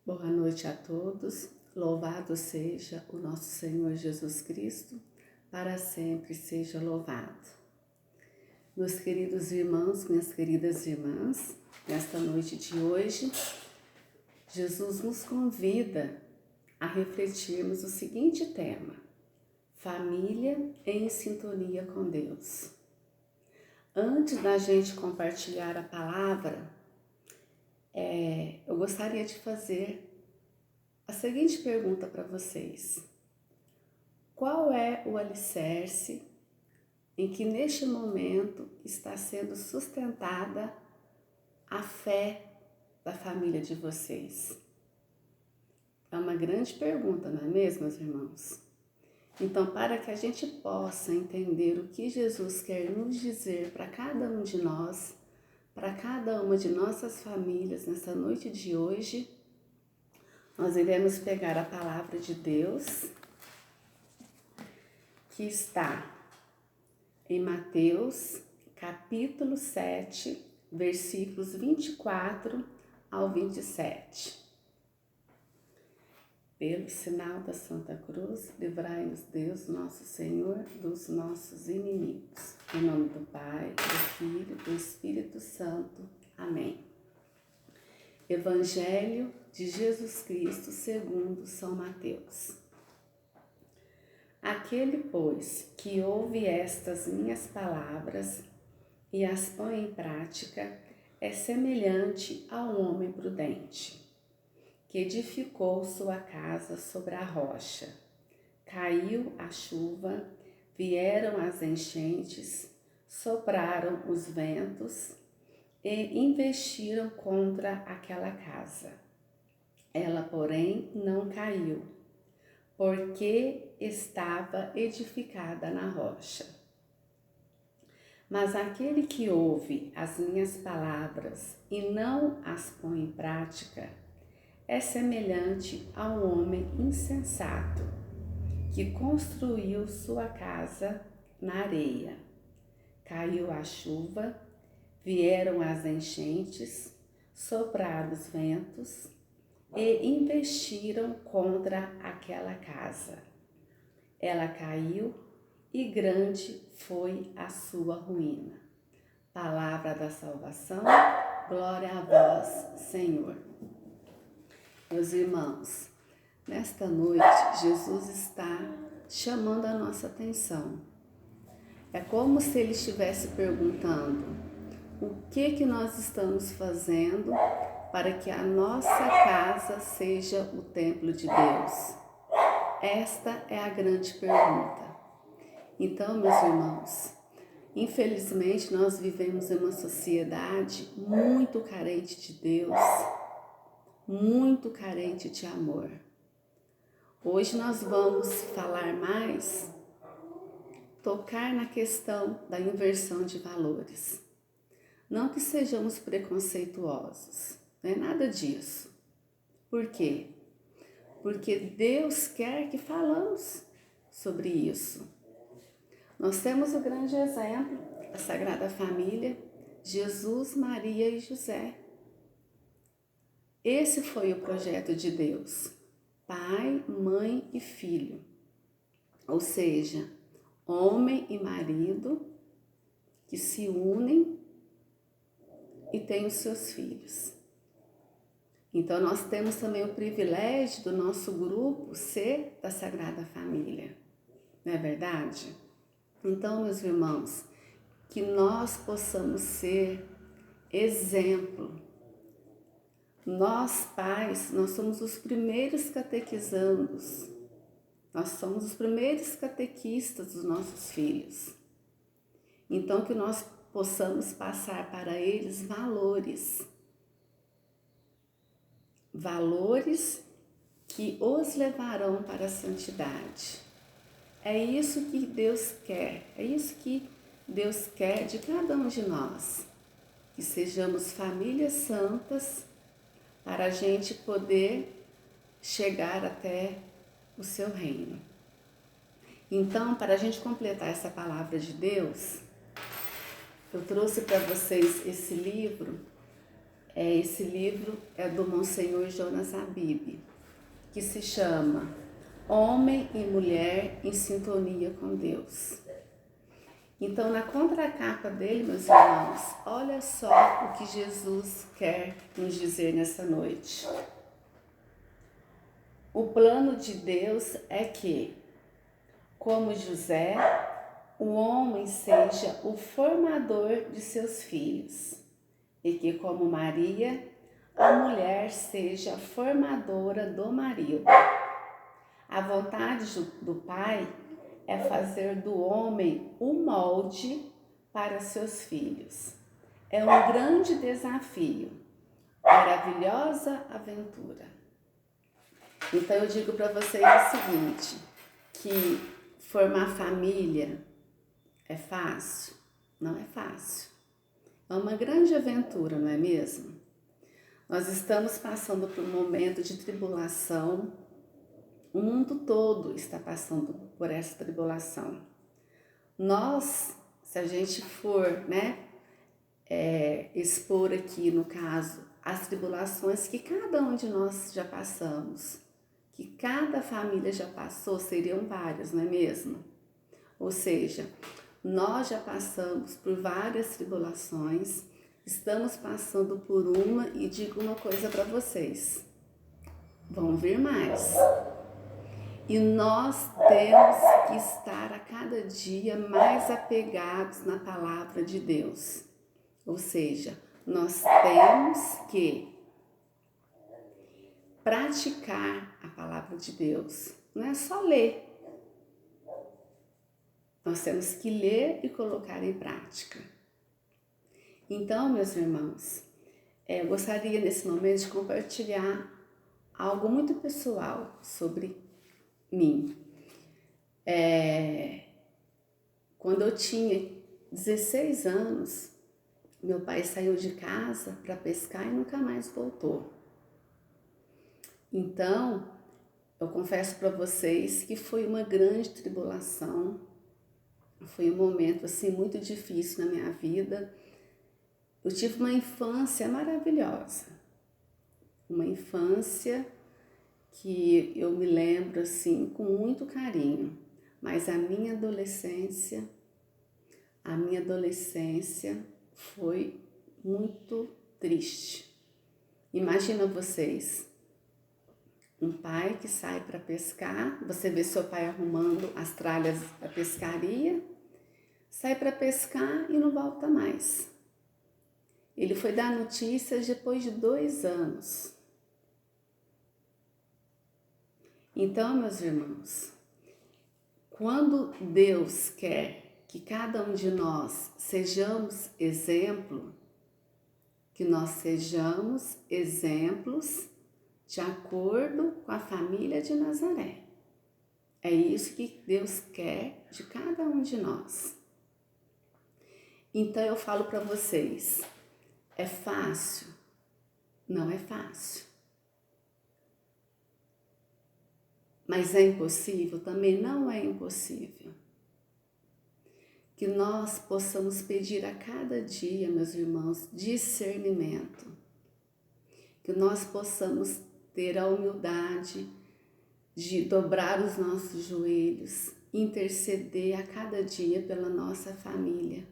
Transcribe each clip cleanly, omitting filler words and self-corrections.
Boa noite a todos. Louvado seja o nosso Senhor Jesus Cristo, para sempre seja louvado. Meus queridos irmãos, minhas queridas irmãs, nesta noite de hoje, Jesus nos convida a refletirmos o seguinte tema: família em sintonia com Deus. Antes da gente compartilhar a palavra, eu gostaria de fazer a seguinte pergunta para vocês: qual é o alicerce em que neste momento está sendo sustentada a fé da família de vocês? É uma grande pergunta, não é mesmo, meus irmãos? Então, para que a gente possa entender o que Jesus quer nos dizer para cada um de nós, para cada uma de nossas famílias nessa noite de hoje, nós iremos pegar a palavra de Deus, que está em Mateus, capítulo 7, versículos 24 ao 27. Pelo sinal da Santa Cruz, livrai-nos Deus, nosso Senhor, dos nossos inimigos. Em nome do Pai, do Filho e do Espírito Santo. Amém. Evangelho de Jesus Cristo segundo São Mateus. Aquele, pois, que ouve estas minhas palavras e as põe em prática, é semelhante a um homem prudente, que edificou sua casa sobre a rocha. Caiu a chuva, vieram as enchentes, sopraram os ventos e investiram contra aquela casa. Ela, porém, não caiu, porque estava edificada na rocha. Mas aquele que ouve as minhas palavras e não as põe em prática, é semelhante a um homem insensato, que construiu sua casa na areia. Caiu a chuva, vieram as enchentes, sopraram os ventos e investiram contra aquela casa. Ela caiu e grande foi a sua ruína. Palavra da salvação, glória a vós, Senhor. Meus irmãos, nesta noite Jesus está chamando a nossa atenção. É como se ele estivesse perguntando: o que nós estamos fazendo para que a nossa casa seja o templo de Deus? Esta é a grande pergunta. Então, meus irmãos, infelizmente nós vivemos em uma sociedade muito carente de Deus, muito carente de amor. Hoje nós vamos falar mais, tocar na questão da inversão de valores. Não que sejamos preconceituosos, não é nada disso. Por quê? Porque Deus quer que falamos sobre isso. Nós temos o grande exemplo da Sagrada Família, Jesus, Maria e José. Esse foi o projeto de Deus, pai, mãe e filho, ou seja, homem e marido que se unem e têm os seus filhos. Então nós temos também o privilégio do nosso grupo ser da Sagrada Família, não é verdade? Então, meus irmãos, que nós possamos ser exemplo. Nós, pais, nós somos os primeiros catequizandos, nós somos os primeiros catequistas dos nossos filhos. Então, que nós possamos passar para eles valores que os levarão para a santidade. É isso que Deus quer, é isso que Deus quer de cada um de nós, que sejamos famílias santas, para a gente poder chegar até o seu reino. Então, para a gente completar essa palavra de Deus, eu trouxe para vocês esse livro, Esse livro é do Monsenhor Jonas Habib, que se chama Homem e Mulher em Sintonia com Deus. Então, na contracapa dele, meus irmãos, olha só o que Jesus quer nos dizer nessa noite. O plano de Deus é que, como José, o homem seja o formador de seus filhos e que, como Maria, a mulher seja a formadora do marido. A vontade do Pai é fazer do homem o molde para seus filhos. É um grande desafio, maravilhosa aventura. Então eu digo para vocês o seguinte, que formar família é fácil? Não é fácil. É uma grande aventura, não é mesmo? Nós estamos passando por um momento de tribulação. O mundo todo está passando por essa tribulação. Nós, se a gente for, expor aqui, no caso, as tribulações que cada um de nós já passamos, que cada família já passou, seriam várias, não é mesmo? Ou seja, nós já passamos por várias tribulações, estamos passando por uma e digo uma coisa para vocês, vão vir mais. E nós temos que estar a cada dia mais apegados na palavra de Deus. Ou seja, nós temos que praticar a palavra de Deus. Não é só ler. Nós temos que ler e colocar em prática. Então, meus irmãos, eu gostaria nesse momento de compartilhar algo muito pessoal sobre mim. Quando eu tinha 16 anos, meu pai saiu de casa para pescar e nunca mais voltou. Então, eu confesso para vocês que foi uma grande tribulação, foi um momento assim muito difícil na minha vida. Eu tive uma infância maravilhosa, uma infância que eu me lembro assim com muito carinho, mas a minha adolescência foi muito triste. Imagina vocês, um pai que sai para pescar, você vê seu pai arrumando as tralhas da pescaria, sai para pescar e não volta mais. Ele foi dar notícias depois de 2 anos. Então, meus irmãos, quando Deus quer que cada um de nós sejamos exemplo, que nós sejamos exemplos de acordo com a família de Nazaré. É isso que Deus quer de cada um de nós. Então eu falo para vocês, é fácil? Não é fácil. Mas é impossível? Também não é impossível. Que nós possamos pedir a cada dia, meus irmãos, discernimento. Que nós possamos ter a humildade de dobrar os nossos joelhos, interceder a cada dia pela nossa família.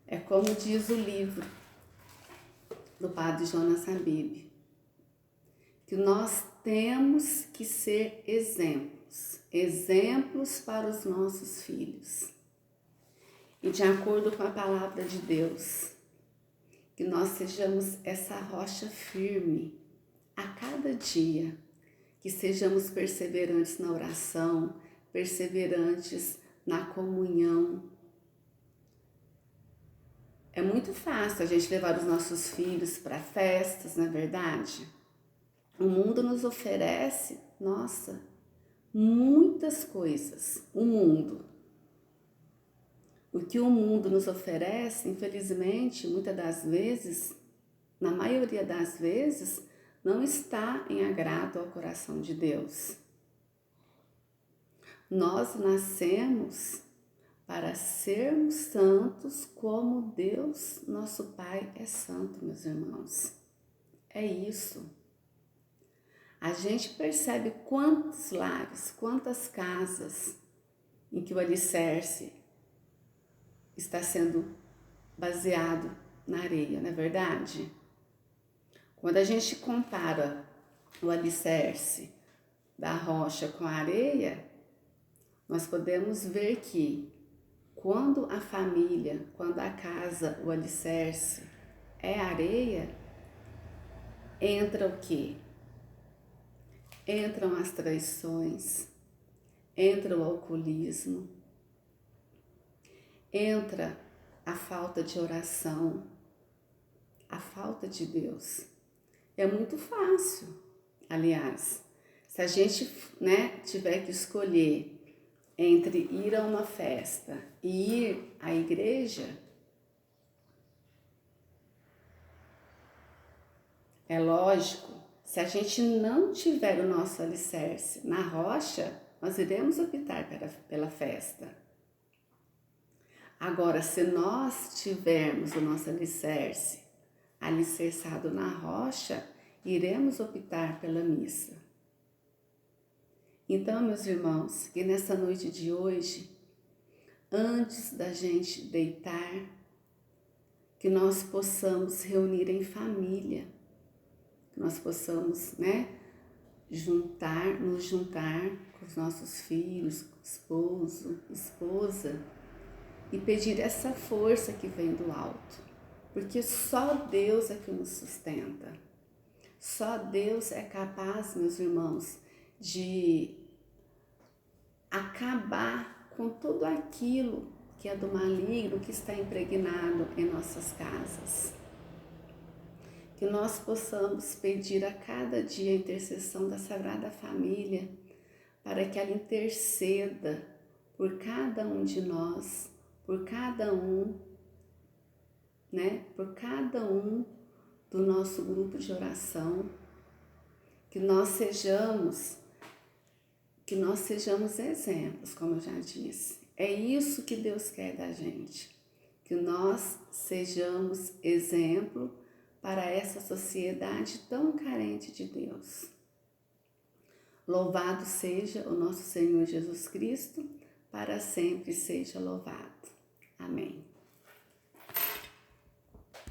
É como diz o livro do Padre Jonas Habib, que nós temos que ser exemplos para os nossos filhos. E de acordo com a palavra de Deus, que nós sejamos essa rocha firme a cada dia, que sejamos perseverantes na oração, perseverantes na comunhão. É muito fácil a gente levar os nossos filhos para festas, não é verdade? O mundo nos oferece, muitas coisas. O que o mundo nos oferece, infelizmente, muitas das vezes, na maioria das vezes, não está em agrado ao coração de Deus. Nós nascemos para sermos santos como Deus, nosso Pai, é santo, meus irmãos. É isso. A gente percebe quantos lares, quantas casas em que o alicerce está sendo baseado na areia, não é verdade? Quando a gente compara o alicerce da rocha com a areia, nós podemos ver que quando a família, quando a casa, o alicerce é areia, entra o quê? Entram as traições, entra o alcoolismo, entra a falta de oração, a falta de Deus. É muito fácil, aliás, se a gente, tiver que escolher entre ir a uma festa e ir à igreja, é lógico, se a gente não tiver o nosso alicerce na rocha, nós iremos optar pela festa. Agora, se nós tivermos o nosso alicerce alicerçado na rocha, iremos optar pela missa. Então, meus irmãos, que nessa noite de hoje, antes da gente deitar, que nós possamos reunir em família, que nós possamos, nos juntar com os nossos filhos, esposo, esposa, e pedir essa força que vem do alto, porque só Deus é que nos sustenta. Só Deus é capaz, meus irmãos, de acabar com tudo aquilo que é do maligno que está impregnado em nossas casas. Que nós possamos pedir a cada dia a intercessão da Sagrada Família, para que ela interceda por cada um de nós, por cada um do nosso grupo de oração, que nós sejamos exemplos, como eu já disse. É isso que Deus quer da gente, que nós sejamos exemplo para essa sociedade tão carente de Deus. Louvado seja o nosso Senhor Jesus Cristo, para sempre seja louvado. Amém.